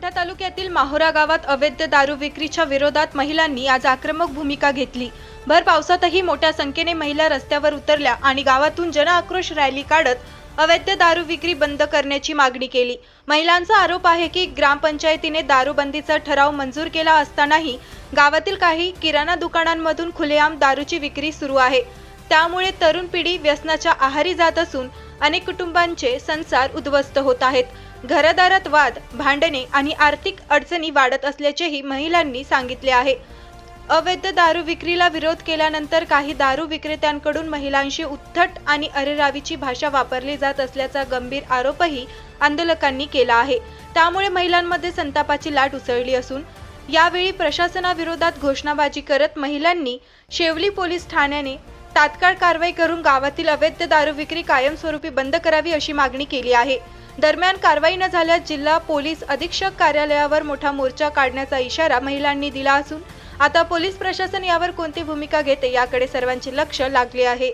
मंठा तालुक्यातील माहोरा गावात अवैध दारू विक्रीच्या विरोधात महिलांनी आज आक्रमक भूमिका घेतली। भर पावसातही मोठ्या संख्येने महिला रस्त्यावर उतरल्या आणि गावातून जनआक्रोश रॅली काढत अवैध दारू विक्री बंद करण्याची मागणी केली। महिलांचा आरोप आहे की ग्रामपंचायतीने दारूबंदीचा ठराव मंजूर केला असतानाही गावातील काही किराणा दुकानांमधून खुलेआम दारूची विक्री सुरू आहे। त्यामुळे तरुण पिढी व्यसनाच्या आहारी जात असून अनेक कुटुंबांचे संसार उद्ध्वस्त होत आहेत। घरदारात वाद, भांडणे आणि आर्थिक अडचणी वाढत असल्याचेही महिलांनी सांगितले आहे। अवैध दारू विक्रीला विरोध केल्यानंतर काही दारू विक्रेत्यांकडून महिलांशी उद्धट आणि अरेरावीची भाषा वापरली जात असल्याचा गंभीर आरोपही आंदोलकांनी केला आहे। त्यामुळे महिलांमध्ये संतापाची लाट उसळली असून यावेळी प्रशासनाविरोधात घोषणाबाजी करत महिलांनी शेवली पोलीस ठाण्याने तात्काळ कारवाई करून गावातील अवैध दारू विक्री कायमस्वरूपी बंद करावी अशी मागणी केली आहे। दरम्यान कारवाई न झाल्यास जिल्हा पोलीस अधीक्षक कार्यालयावर मोठा मोर्चा काढण्याचा इशारा महिलांनी दिला असून आता पोलीस प्रशासन यावर कोणती भूमिका घेते याकडे सर्वांचे लक्ष लागले आहे।